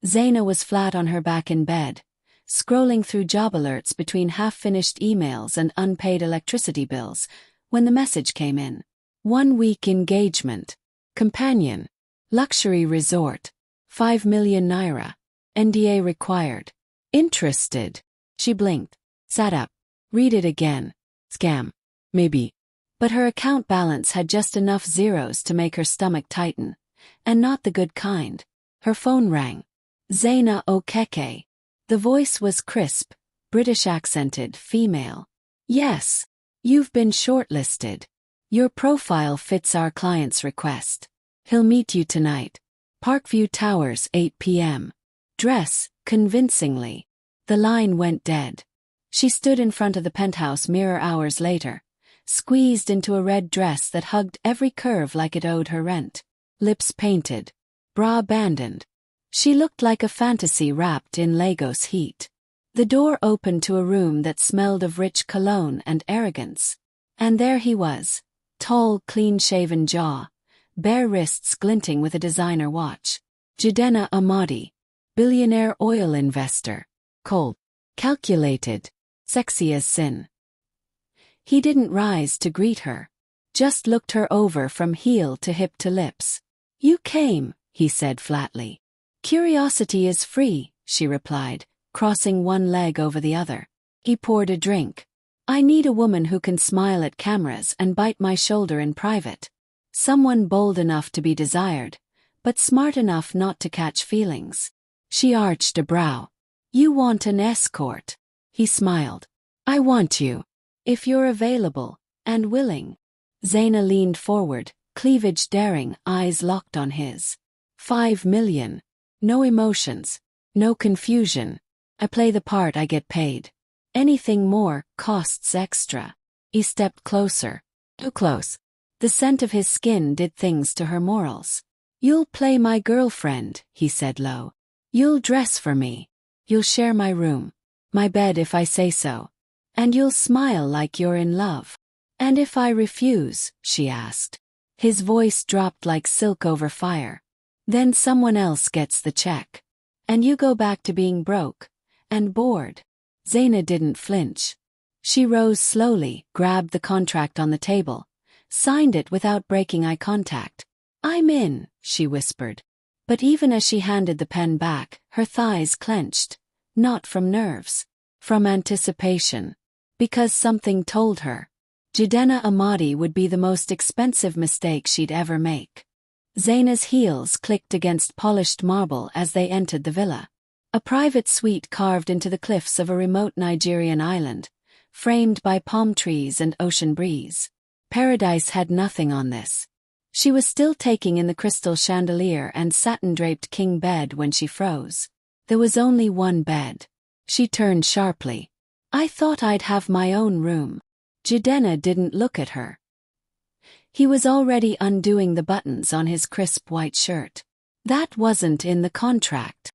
Zaina was flat on her back in bed, scrolling through job alerts between half-finished emails and unpaid electricity bills, when the message came in. 1 week engagement. Companion. Luxury resort. 5 million naira. NDA required. Interested. She blinked. Sat up. Read it again. Scam. Maybe. But her account balance had just enough zeros to make her stomach tighten. And not the good kind. Her phone rang. Zaina Okeke. The voice was crisp, British accented, female. Yes. You've been shortlisted. Your profile fits our client's request. He'll meet you tonight. Parkview Towers, 8 p.m. Dress, convincingly. The line went dead. She stood in front of the penthouse mirror hours later, squeezed into a red dress that hugged every curve like it owed her rent. Lips painted. Bra abandoned. She looked like a fantasy wrapped in Lagos heat. The door opened to a room that smelled of rich cologne and arrogance. And there he was, tall, clean-shaven jaw, bare wrists glinting with a designer watch. Jidenna Amadi, billionaire oil investor. Cold, calculated, sexy as sin. He didn't rise to greet her, just looked her over from heel to hip to lips. You came, he said flatly. Curiosity is free, she replied, crossing one leg over the other. He poured a drink. I need a woman who can smile at cameras and bite my shoulder in private. Someone bold enough to be desired, but smart enough not to catch feelings. She arched a brow. You want an escort? He smiled. I want you. If you're available, and willing. Zaina leaned forward, cleavage daring, eyes locked on his. 5 million. No emotions. No confusion. I play the part, I get paid. Anything more costs extra. He stepped closer. Too close. The scent of his skin did things to her morals. You'll play my girlfriend, he said low. You'll dress for me. You'll share my room. My bed if I say so. And you'll smile like you're in love. And if I refuse, she asked. His voice dropped like silk over fire. Then someone else gets the check. And you go back to being broke. And bored. Zaina didn't flinch. She rose slowly, grabbed the contract on the table, signed it without breaking eye contact. I'm in, she whispered. But even as she handed the pen back, her thighs clenched. Not from nerves. From anticipation. Because something told her. Jidenna Amadi would be the most expensive mistake she'd ever make. Zaina's heels clicked against polished marble as they entered the villa. A private suite carved into the cliffs of a remote Nigerian island, framed by palm trees and ocean breeze. Paradise had nothing on this. She was still taking in the crystal chandelier and satin-draped king bed when she froze. There was only one bed. She turned sharply. I thought I'd have my own room. Jidenna didn't look at her. He was already undoing the buttons on his crisp white shirt. That wasn't in the contract.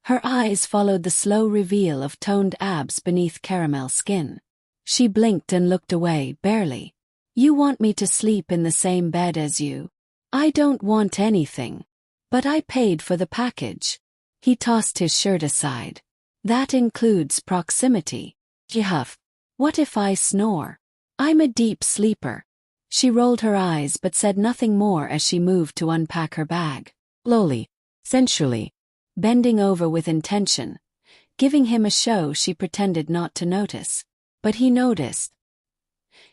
Her eyes followed the slow reveal of toned abs beneath caramel skin. She blinked and looked away, barely. You want me to sleep in the same bed as you? I don't want anything. But I paid for the package. He tossed his shirt aside. That includes proximity. Huff. What if I snore? I'm a deep sleeper. She rolled her eyes but said nothing more as she moved to unpack her bag. Slowly, sensually, bending over with intention, giving him a show she pretended not to notice. But he noticed.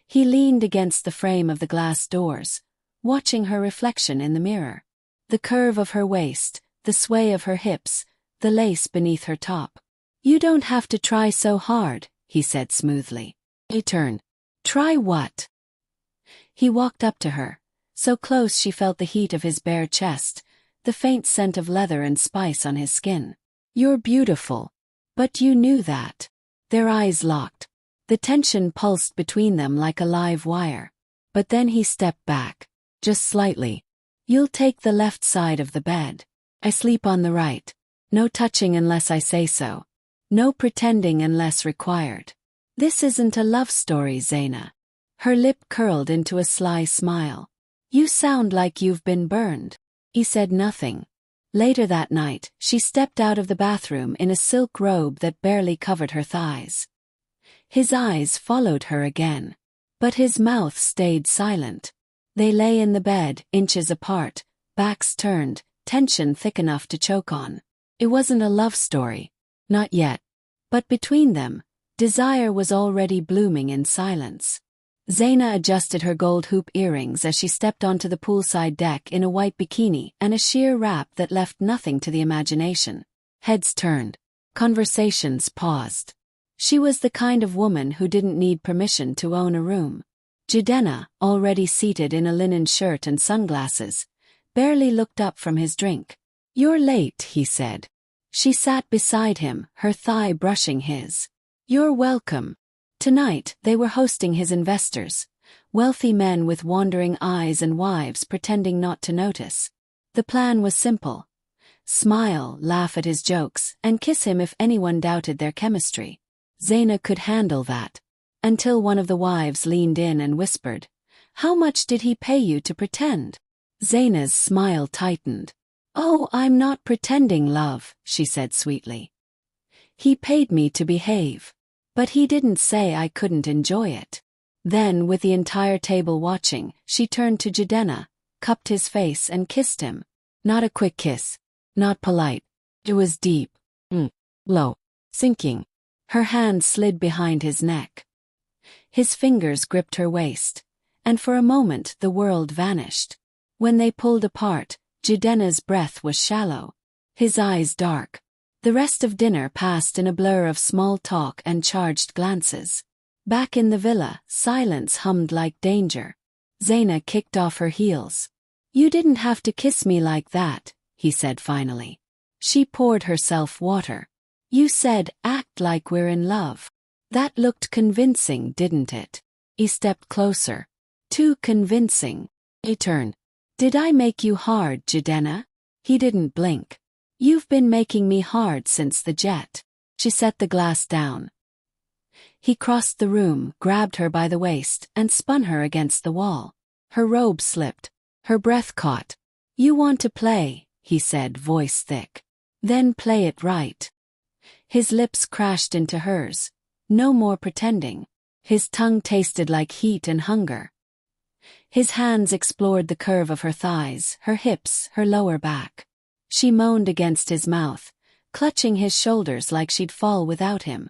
He leaned against the frame of the glass doors, watching her reflection in the mirror. The curve of her waist, the sway of her hips, the lace beneath her top. You don't have to try so hard, he said smoothly. He turned. Try what? He walked up to her, so close she felt the heat of his bare chest, the faint scent of leather and spice on his skin. You're beautiful. But you knew that. Their eyes locked. The tension pulsed between them like a live wire. But then he stepped back. Just slightly. You'll take the left side of the bed. I sleep on the right. No touching unless I say so. No pretending unless required. This isn't a love story, Zaina. Her lip curled into a sly smile. You sound like you've been burned. He said nothing. Later that night, she stepped out of the bathroom in a silk robe that barely covered her thighs. His eyes followed her again. But his mouth stayed silent. They lay in the bed, inches apart, backs turned, tension thick enough to choke on. It wasn't a love story. Not yet. But between them, desire was already blooming in silence. Zaina adjusted her gold hoop earrings as she stepped onto the poolside deck in a white bikini and a sheer wrap that left nothing to the imagination. Heads turned. Conversations paused. She was the kind of woman who didn't need permission to own a room. Jidenna, already seated in a linen shirt and sunglasses, barely looked up from his drink. "You're late," he said. She sat beside him, her thigh brushing his. "You're welcome." Tonight, they were hosting his investors, wealthy men with wandering eyes and wives pretending not to notice. The plan was simple. Smile, laugh at his jokes, and kiss him if anyone doubted their chemistry. Zaina could handle that. Until one of the wives leaned in and whispered, "How much did he pay you to pretend?" Zaina's smile tightened. "Oh, I'm not pretending, love," she said sweetly. "He paid me to behave. But he didn't say I couldn't enjoy it." Then, with the entire table watching, she turned to Jidenna, cupped his face and kissed him. Not a quick kiss. Not polite. It was deep. Low. Sinking. Her hand slid behind his neck. His fingers gripped her waist. And for a moment the world vanished. When they pulled apart, Jidenna's breath was shallow. His eyes dark. The rest of dinner passed in a blur of small talk and charged glances. Back in the villa, silence hummed like danger. Zaina kicked off her heels. "You didn't have to kiss me like that," he said finally. She poured herself water. "You said, act like we're in love." That looked convincing, didn't it? He stepped closer. Too convincing. He turned. "Did I make you hard, Jidenna?" He didn't blink. "You've been making me hard since the jet." She set the glass down. He crossed the room, grabbed her by the waist, and spun her against the wall. Her robe slipped. Her breath caught. "You want to play," he said, voice thick. "Then play it right." His lips crashed into hers. No more pretending. His tongue tasted like heat and hunger. His hands explored the curve of her thighs, her hips, her lower back. She moaned against his mouth, clutching his shoulders like she'd fall without him.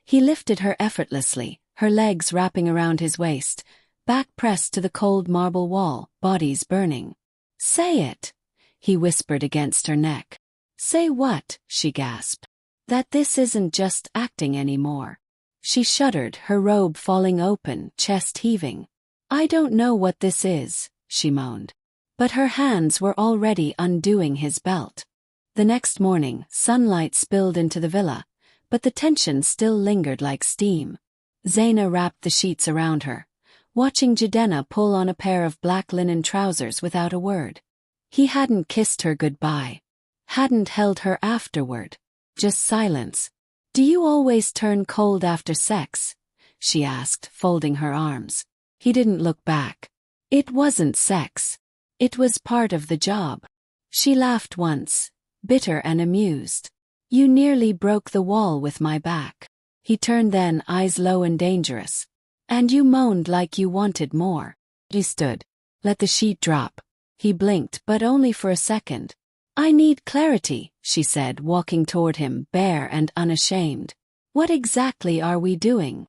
He lifted her effortlessly, her legs wrapping around his waist, back pressed to the cold marble wall, bodies burning. "Say it," he whispered against her neck. "Say what?" she gasped. "That this isn't just acting anymore." She shuddered, her robe falling open, chest heaving. "I don't know what this is," she moaned. But her hands were already undoing his belt. The next morning, sunlight spilled into the villa, but the tension still lingered like steam. Zaina wrapped the sheets around her, watching Jidenna pull on a pair of black linen trousers without a word. He hadn't kissed her goodbye. Hadn't held her afterward. Just silence. "Do you always turn cold after sex?" she asked, folding her arms. He didn't look back. It wasn't sex. It was part of the job. She laughed once, bitter and amused. "You nearly broke the wall with my back." He turned then, eyes low and dangerous. "And you moaned like you wanted more." She stood. Let the sheet drop. He blinked, but only for a second. "I need clarity," she said, walking toward him, bare and unashamed. "What exactly are we doing?"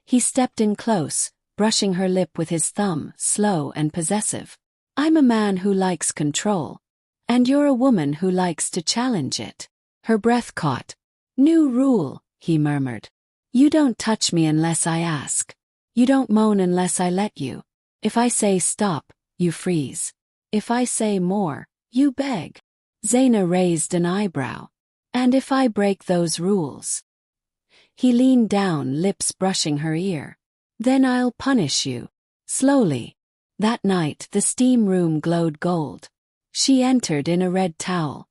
He stepped in close, brushing her lip with his thumb, slow and possessive. "I'm a man who likes control. And you're a woman who likes to challenge it." Her breath caught. "New rule," he murmured. "You don't touch me unless I ask. You don't moan unless I let you. If I say stop, you freeze. If I say more, you beg." Zaina raised an eyebrow. "And if I break those rules?" He leaned down, lips brushing her ear. "Then I'll punish you." Slowly. That night, the steam room glowed gold. She entered in a red towel.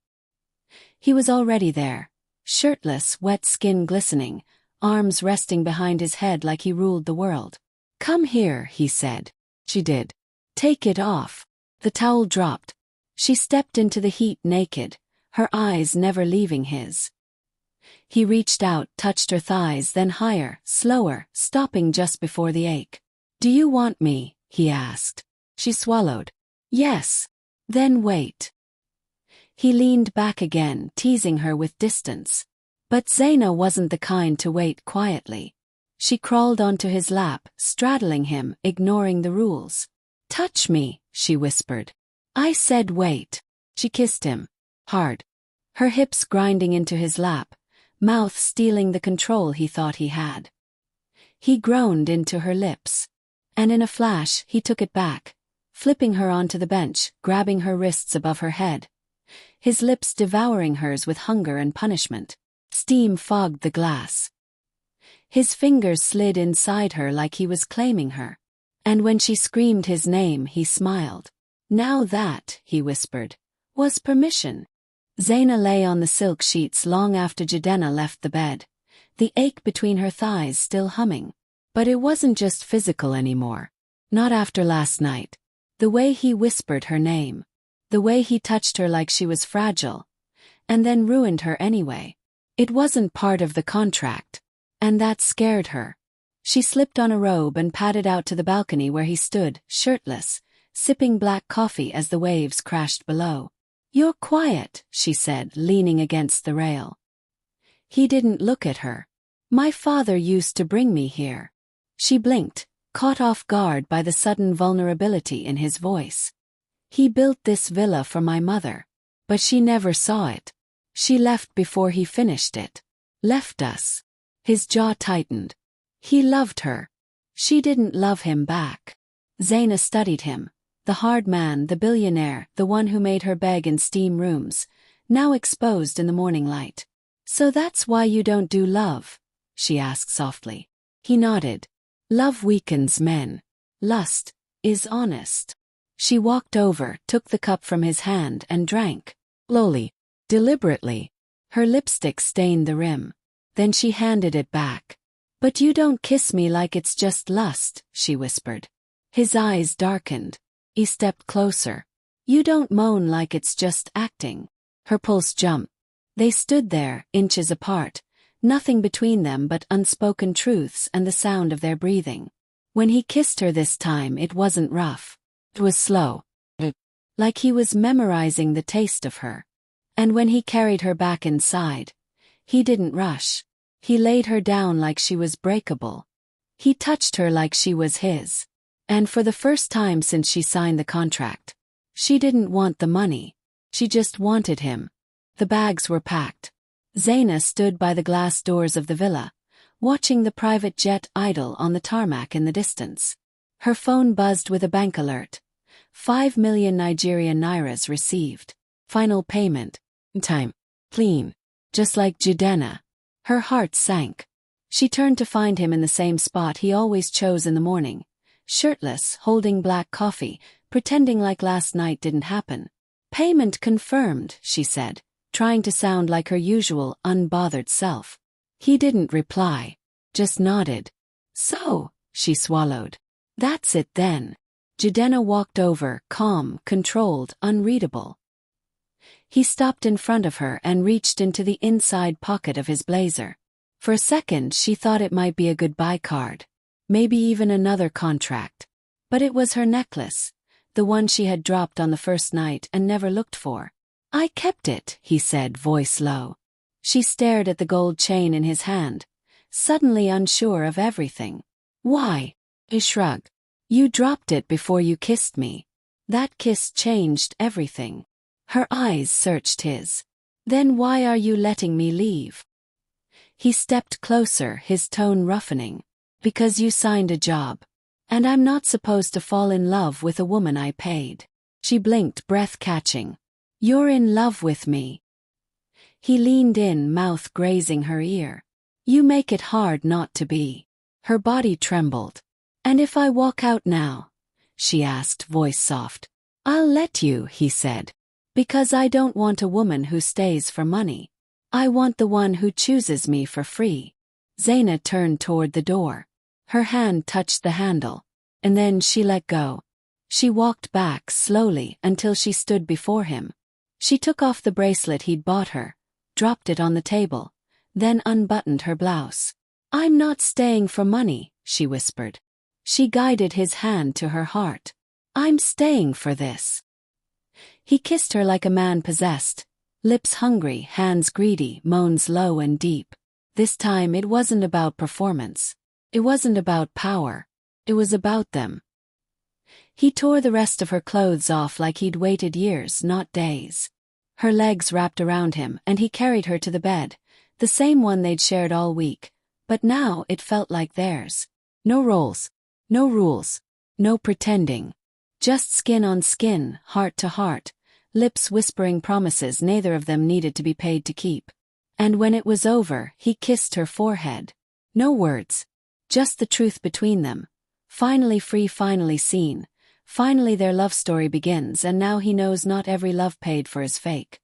He was already there, shirtless, wet skin glistening, arms resting behind his head like he ruled the world. "Come here," he said. She did. "Take it off." The towel dropped. She stepped into the heat naked, her eyes never leaving his. He reached out, touched her thighs, then higher, slower, stopping just before the ache. "Do you want me?" he asked. She swallowed. "Yes." "Then wait." He leaned back again, teasing her with distance. But Zaina wasn't the kind to wait quietly. She crawled onto his lap, straddling him, ignoring the rules. "Touch me," she whispered. "I said wait." She kissed him. Hard. Her hips grinding into his lap, mouth stealing the control he thought he had. He groaned into her lips. And in a flash, he took it back, flipping her onto the bench, grabbing her wrists above her head. His lips devouring hers with hunger and punishment. Steam fogged the glass. His fingers slid inside her like he was claiming her. And when she screamed his name, he smiled. "Now that," he whispered, "was permission." Zaina lay on the silk sheets long after Jidenna left the bed, the ache between her thighs still humming. But it wasn't just physical anymore. Not after last night. The way he whispered her name. The way he touched her like she was fragile. And then ruined her anyway. It wasn't part of the contract. And that scared her. She slipped on a robe and padded out to the balcony where he stood, shirtless, sipping black coffee as the waves crashed below. "You're quiet," she said, leaning against the rail. He didn't look at her. "My father used to bring me here." She blinked, caught off guard by the sudden vulnerability in his voice. "He built this villa for my mother. But she never saw it. She left before he finished it. Left us." His jaw tightened. He loved her. She didn't love him back. Zaina studied him. The hard man, the billionaire, the one who made her beg in steam rooms, now exposed in the morning light. "So that's why you don't do love?" she asked softly. He nodded. "Love weakens men. Lust is honest." She walked over, took the cup from his hand and drank. Slowly, deliberately. Her lipstick stained the rim. Then she handed it back. "But you don't kiss me like it's just lust," she whispered. His eyes darkened. He stepped closer. "You don't moan like it's just acting." Her pulse jumped. They stood there, inches apart, nothing between them but unspoken truths and the sound of their breathing. When he kissed her this time, it wasn't rough. It was slow. Like he was memorizing the taste of her. And when he carried her back inside, he didn't rush. He laid her down like she was breakable. He touched her like she was his. And for the first time since she signed the contract, she didn't want the money. She just wanted him. The bags were packed. Zaina stood by the glass doors of the villa, watching the private jet idle on the tarmac in the distance. Her phone buzzed with a bank alert. 5 million Nigerian nairas received. Final payment. Time. Clean. Just like Jidenna. Her heart sank. She turned to find him in the same spot he always chose in the morning. Shirtless, holding black coffee, pretending like last night didn't happen. "Payment confirmed," she said, trying to sound like her usual, unbothered self. He didn't reply. Just nodded. "So," she swallowed. "That's it then." Jidenna walked over, calm, controlled, unreadable. He stopped in front of her and reached into the inside pocket of his blazer. For a second she thought it might be a goodbye card. Maybe even another contract. But it was her necklace, the one she had dropped on the first night and never looked for. "I kept it," he said, voice low. She stared at the gold chain in his hand, suddenly unsure of everything. "Why?" He shrugged. "You dropped it before you kissed me. That kiss changed everything." Her eyes searched his. "Then why are you letting me leave?" He stepped closer, his tone roughening. "Because you signed a job. And I'm not supposed to fall in love with a woman I paid." She blinked, breath catching. "You're in love with me." He leaned in, mouth grazing her ear. "You make it hard not to be." Her body trembled. "And if I walk out now?" she asked, voice soft. "I'll let you," he said. "Because I don't want a woman who stays for money. I want the one who chooses me for free." Zaina turned toward the door. Her hand touched the handle. And then she let go. She walked back slowly until she stood before him. She took off the bracelet he'd bought her, dropped it on the table, then unbuttoned her blouse. "I'm not staying for money," she whispered. She guided his hand to her heart. "I'm staying for this." He kissed her like a man possessed, lips hungry, hands greedy, moans low and deep. This time it wasn't about performance. It wasn't about power. It was about them. He tore the rest of her clothes off like he'd waited years, not days. Her legs wrapped around him and he carried her to the bed, the same one they'd shared all week, but now it felt like theirs. No roles, no rules, no pretending. Just skin on skin, heart to heart, lips whispering promises neither of them needed to be paid to keep. And when it was over, he kissed her forehead. No words. Just the truth between them. Finally free, finally seen. Finally their love story begins, and now he knows not every love paid for is fake.